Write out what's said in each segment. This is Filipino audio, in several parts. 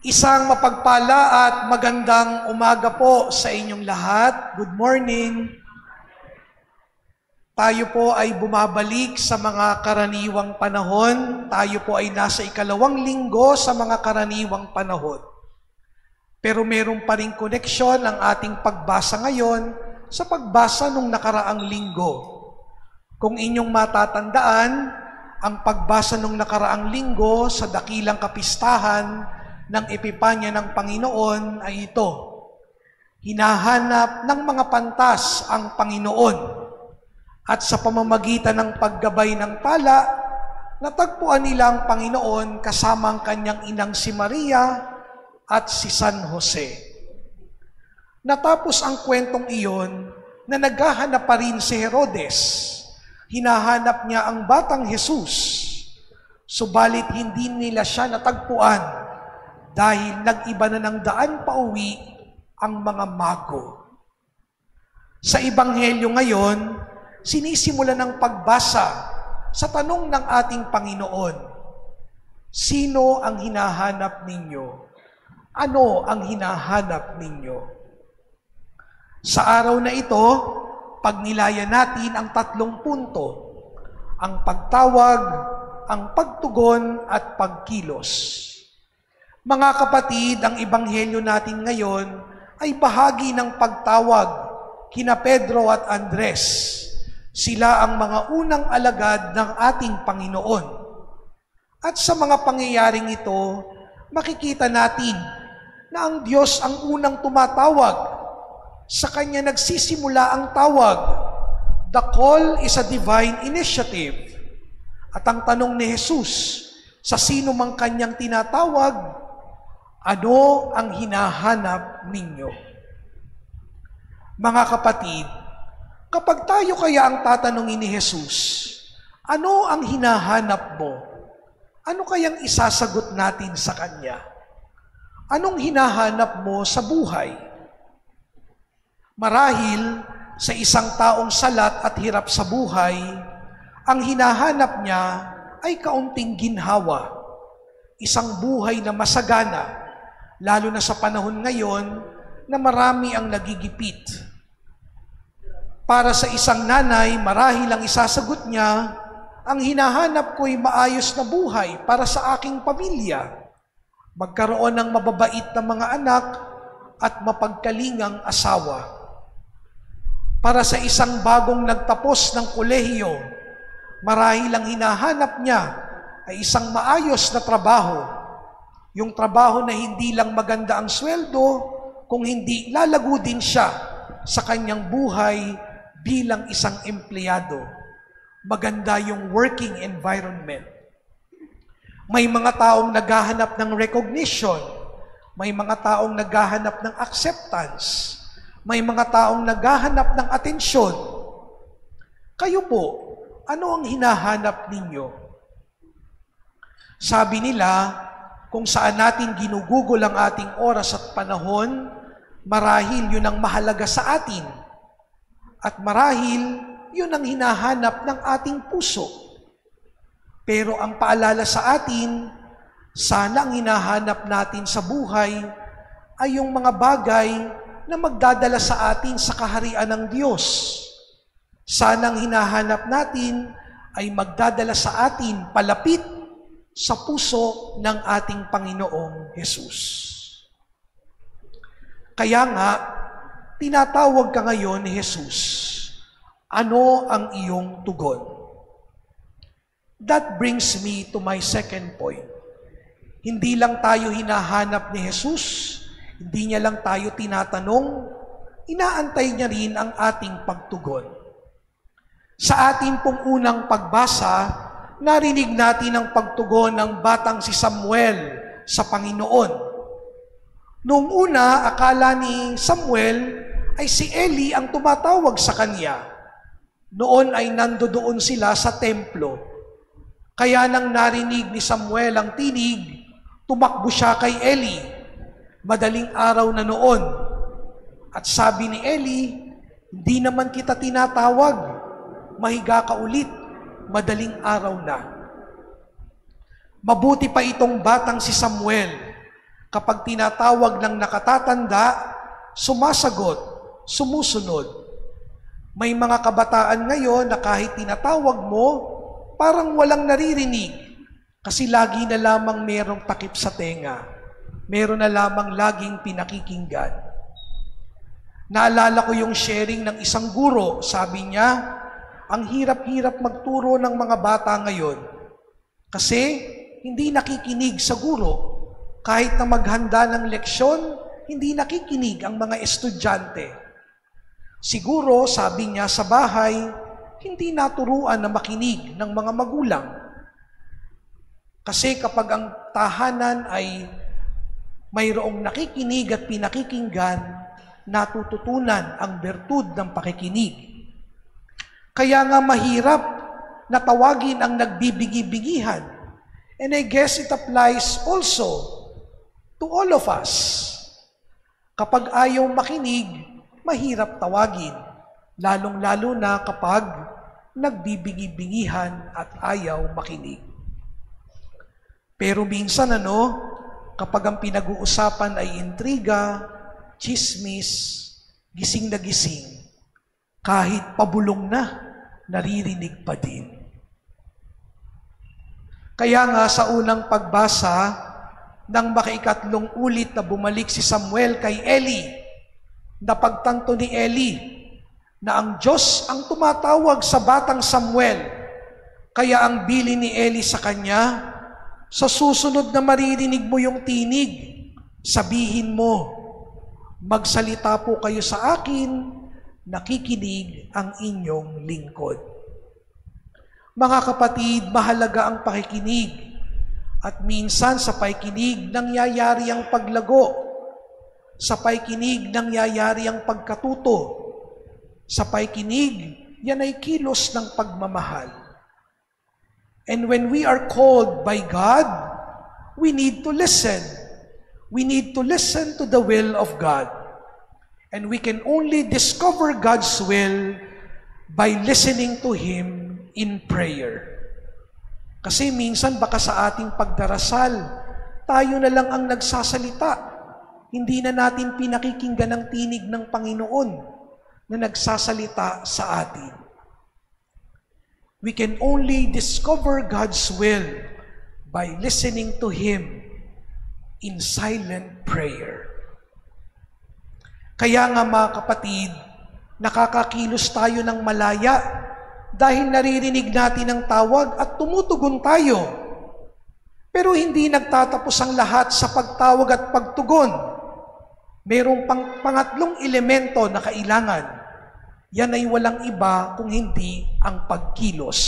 Isang mapagpala at magandang umaga po sa inyong lahat. Good morning. Tayo po ay bumabalik sa mga karaniwang panahon. Tayo po ay nasa ikalawang linggo sa mga karaniwang panahon. Pero meron pa rin koneksyon ang ating pagbasa ngayon sa pagbasa nung nakaraang linggo. Kung inyong matatandaan, ang pagbasa nung nakaraang linggo sa dakilang kapistahan ng Epipanya ng Panginoon ay ito. Hinahanap ng mga pantas ang Panginoon at sa pamamagitan ng paggabay ng pala, natagpuan nila ang Panginoon kasama ang kanyang inang si Maria at si San Jose. Natapos ang kwentong iyon na naghahanap pa rin si Herodes. Hinahanap niya ang batang Jesus, subalit hindi nila siya natagpuan dahil nag-iba na ng daan pauwi ang mga mago. Sa Ebanghelyo ngayon, sinisimulan ng pagbasa sa tanong ng ating Panginoon, sino ang hinahanap ninyo? Ano ang hinahanap ninyo? Sa araw na ito, pagnilayan natin ang 3 punto, ang pagtawag, ang pagtugon at pagkilos. Mga kapatid, ang ebanghelyo natin ngayon ay bahagi ng pagtawag kina Pedro at Andres. Sila ang mga unang alagad ng ating Panginoon. At sa mga pangyayaring ito, makikita natin na ang Diyos ang unang tumatawag. Sa Kanya nagsisimula ang tawag. The call is a divine initiative. At ang tanong ni Jesus, sa sino mang Kanyang tinatawag, ano ang hinahanap ninyo? Mga kapatid, kapag tayo kaya ang tatanungin ni Jesus, ano ang hinahanap mo? Ano kayang isasagot natin sa Kanya? Anong hinahanap mo sa buhay? Marahil sa isang taong salat at hirap sa buhay, ang hinahanap niya ay kaunting ginhawa, isang buhay na masagana, lalo na sa panahon ngayon na marami ang nagigipit. Para sa isang nanay, marahil ang isasagot niya, ang hinahanap ko'y maayos na buhay para sa aking pamilya, magkaroon ng mababait na mga anak at mapagkalingang asawa. Para sa isang bagong nagtapos ng kolehiyo, marahil ang hinahanap niya ay isang maayos na trabaho, yung trabaho na hindi lang maganda ang sweldo, kung hindi lalago din siya sa kanyang buhay bilang isang empleyado. Maganda yung working environment. May mga taong naghahanap ng recognition, may mga taong naghahanap ng acceptance, may mga taong naghahanap ng atensyon. Kayo po, ano ang hinahanap ninyo? Sabi nila, kung saan natin ginugugol ang ating oras at panahon, marahil yun ang mahalaga sa atin. At marahil yun ang hinahanap ng ating puso. Pero ang paalala sa atin, sana ang hinahanap natin sa buhay ay yung mga bagay na magdadala sa atin sa kaharian ng Diyos. Sana ang hinahanap natin ay magdadala sa atin palapit sa puso ng ating Panginoong Hesus. Kaya nga, tinatawag ka ngayon ni Hesus. Ano ang iyong tugon? That brings me to my second point. Hindi lang tayo hinahanap ni Hesus, hindi niya lang tayo tinatanong, inaantay niya rin ang ating pagtugon. Sa ating pong unang pagbasa, narinig natin ang pagtugon ng batang si Samuel sa Panginoon. Noong una, akala ni Samuel ay si Eli ang tumatawag sa kanya. Noon ay nandoon sila sa templo. Kaya nang narinig ni Samuel ang tinig, tumakbo siya kay Eli. Madaling araw na noon. At sabi ni Eli, hindi naman kita tinatawag. Mahiga ka ulit. Madaling araw na. Mabuti pa itong batang si Samuel Kapag tinatawag ng nakatatanda, sumasagot, sumusunod. May mga kabataan ngayon na kahit tinatawag mo, parang walang naririnig. Kasi lagi na lamang merong takip sa tenga. Meron na lamang laging pinakikinggan. Naalala ko yung sharing ng isang guro. Sabi niya, ang hirap-hirap magturo ng mga bata ngayon. Kasi hindi nakikinig sa guro. Kahit na maghanda ng leksyon, hindi nakikinig ang mga estudyante. Siguro, sabi niya sa bahay, hindi naturuan na makinig ng mga magulang. Kasi kapag ang tahanan ay mayroong nakikinig at pinakikinggan, natututunan ang bertud ng pakikinig. Kaya nga mahirap na tawagin ang nagbibigi-bigihan. And I guess it applies also to all of us. Kapag ayaw makinig, mahirap tawagin. Lalong-lalo na kapag nagbibigi-bigihan at ayaw makinig. Pero minsan kapag ang pinag-uusapan ay intriga, chismis, gising na gising, kahit pabulong na, naririnig pa din. Kaya nga sa unang pagbasa, nang makaikatlong ulit na bumalik si Samuel kay Eli, napagtanto ni Eli na ang Diyos ang tumatawag sa batang Samuel. Kaya ang bilin ni Eli sa kanya, sa susunod na maririnig mo yung tinig, sabihin mo, magsalita po kayo sa akin, nakikinig ang inyong lingkod. Mga kapatid, mahalaga ang pakikinig. At minsan sa pakikinig nangyayari ang paglago. Sa pakikinig nangyayari ang pagkatuto. Sa pakikinig, yan ay kilos ng pagmamahal. And when we are called by God, we need to listen. We need to listen to the will of God. And we can only discover God's will by listening to Him in prayer. Kasi minsan baka sa ating pagdarasal, tayo na lang ang nagsasalita. Hindi na natin pinakikinggan ang tinig ng Panginoon na nagsasalita sa atin. We can only discover God's will by listening to Him in silent prayer. Kaya nga mga kapatid, nakakakilos tayo ng malaya dahil naririnig natin ang tawag at tumutugon tayo. Pero hindi nagtatapos ang lahat sa pagtawag at pagtugon. Mayroong pangatlong elemento na kailangan. Yan ay walang iba kung hindi ang pagkilos.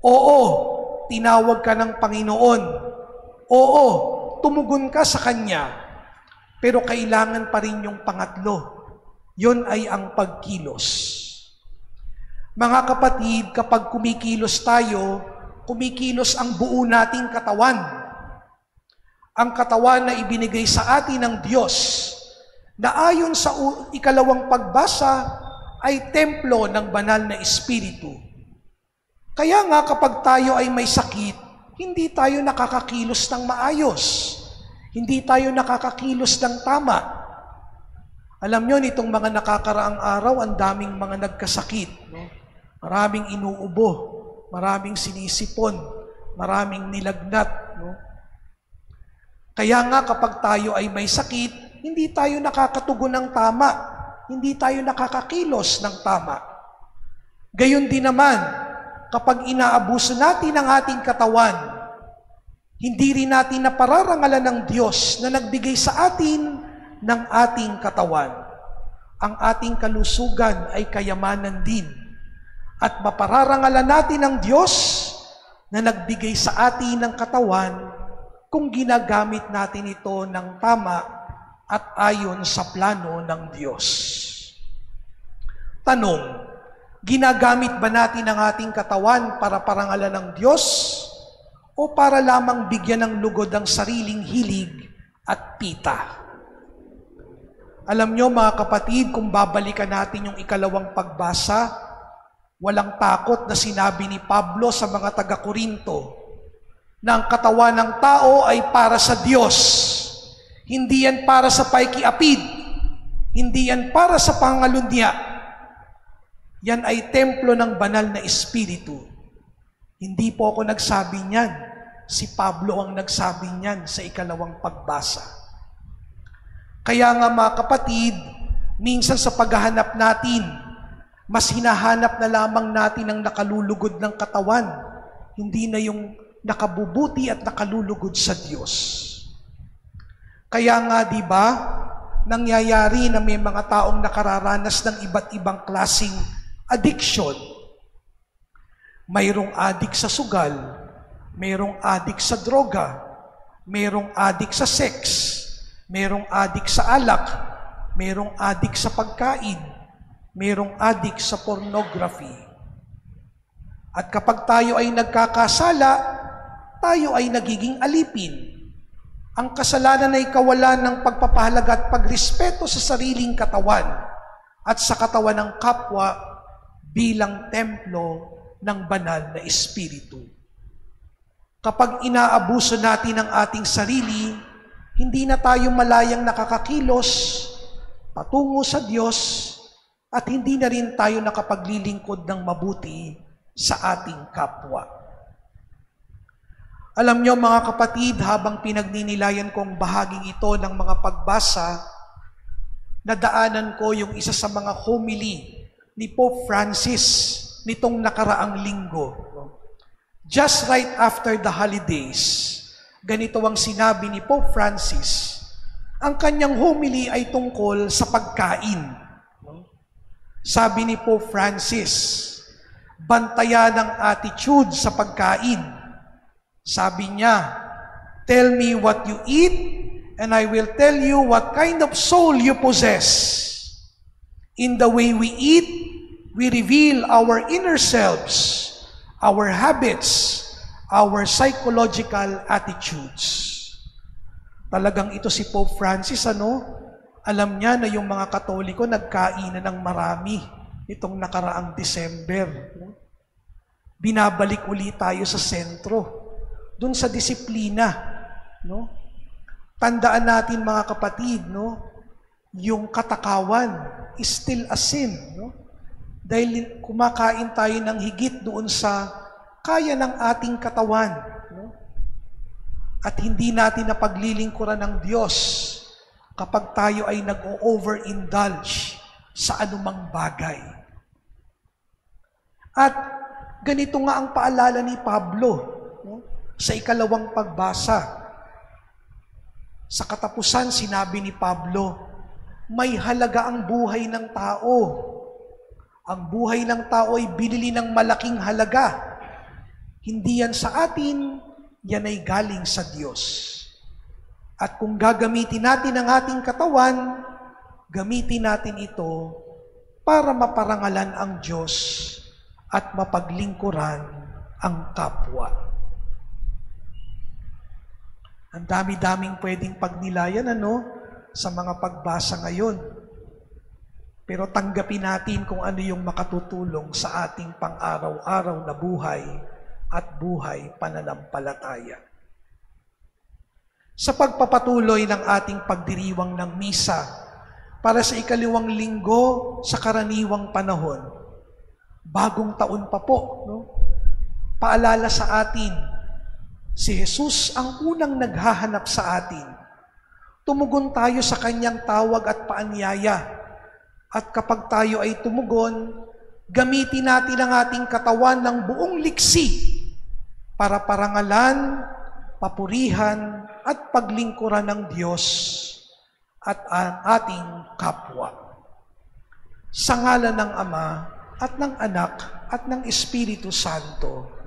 Oo, tinawag ka ng Panginoon. Oo, tumugon ka sa Kanya. Pero kailangan pa rin yung pangatlo. Yun ay ang pagkilos. Mga kapatid, kapag kumikilos tayo, kumikilos ang buo nating katawan. Ang katawan na ibinigay sa atin ng Diyos, na ayon sa ikalawang pagbasa, ay templo ng banal na Espiritu. Kaya nga kapag tayo ay may sakit, hindi tayo nakakakilos ng maayos. Hindi tayo nakakakilos ng tama. Alam nyo, nitong mga nakakaraang araw, ang daming mga nagkasakit. Maraming inuubo, maraming sinisipon, maraming nilagnat. Kaya nga kapag tayo ay may sakit, hindi tayo nakakatugon ng tama. Hindi tayo nakakakilos ng tama. Gayon din naman, kapag inaabuso natin ang ating katawan, hindi rin natin napararangalan ng Diyos na nagbigay sa atin ng ating katawan. Ang ating kalusugan ay kayamanan din. At mapararangalan natin ang Diyos na nagbigay sa atin ng katawan kung ginagamit natin ito ng tama at ayon sa plano ng Diyos. Tanong, ginagamit ba natin ang ating katawan para parangalan ng Diyos o para lamang bigyan ng lugod ang sariling hilig at pita? Alam nyo mga kapatid, kung babalikan natin yung ikalawang pagbasa, walang takot na sinabi ni Pablo sa mga taga-Korinto, na ang katawan ng tao ay para sa Diyos. Hindi yan para sa paikiapid. Hindi yan para sa pangalunya. Yan ay templo ng banal na Espiritu. Hindi po ako nagsabi niyan. Si Pablo ang nagsabi niyan sa ikalawang pagbasa. Kaya nga mga kapatid, minsan sa paghahanap natin, mas hinahanap na lamang natin ang nakalulugod ng katawan, hindi na yung nakabubuti at nakalulugod sa Diyos. Kaya nga, di ba, nangyayari na may mga taong nakararanas ng iba't ibang klasing addiction. Mayroong adik sa sugal, mayroong adik sa droga, mayroong adik sa sex, mayroong adik sa alak, mayroong adik sa pagkain, mayroong adik sa pornography. At kapag tayo ay nagkakasala, tayo ay nagiging alipin. Ang kasalanan ay kawalan ng pagpapahalaga at pagrespeto sa sariling katawan at sa katawan ng kapwa bilang templo ng banal na Espiritu. Kapag inaabuso natin ang ating sarili, hindi na tayo malayang nakakakilos patungo sa Diyos at hindi na rin tayo nakapaglilingkod ng mabuti sa ating kapwa. Alam nyo mga kapatid, habang pinagninilayan kong bahaging ito ng mga pagbasa, nadaanan ko yung isa sa mga homily ni Pope Francis nitong nakaraang linggo. Just right after the holidays, ganito ang sinabi ni Pope Francis. Ang kanyang homily ay tungkol sa pagkain. Sabi ni Pope Francis, bantayan ang attitude sa pagkain. Sabi niya, tell me what you eat, and I will tell you what kind of soul you possess. In the way we eat, we reveal our inner selves, our habits, our psychological attitudes. Talagang ito si Pope Francis, alam niya na yung mga Katoliko nagkainan ng marami itong nakaraang December. Binabalik uli tayo sa sentro, dun sa disiplina. Tandaan natin mga kapatid, yung katakawan is still a sin. Dahil kumakain tayo ng higit doon sa kaya ng ating katawan. At hindi natin napaglilingkuran ng Diyos kapag tayo ay nag-o-overindulge sa anumang bagay. At ganito nga ang paalala ni Pablo sa ikalawang pagbasa. Sa katapusan, sinabi ni Pablo, may halaga ang buhay ng tao. Ang buhay ng tao ay binili ng malaking halaga. Hindi yan sa atin, yan ay galing sa Diyos. At kung gagamitin natin ang ating katawan, gamitin natin ito para maparangalan ang Diyos at mapaglingkuran ang kapwa. Ang dami-daming pwedeng pagnilayan, sa mga pagbasa ngayon. Pero tanggapin natin kung ano yung makatutulong sa ating pang-araw-araw na buhay at buhay pananampalataya. Sa pagpapatuloy ng ating pagdiriwang ng misa para sa ikalawang linggo sa karaniwang panahon, bagong taon pa po, paalala sa atin, si Jesus ang unang naghahanap sa atin. Tumugon tayo sa kanyang tawag at paanyaya. At kapag tayo ay tumugon, gamitin natin ang ating katawan ng buong liksi para parangalan, papurihan, at paglingkuran ng Diyos at ang ating kapwa. Sa ngalan ng Ama at ng Anak at ng Espiritu Santo.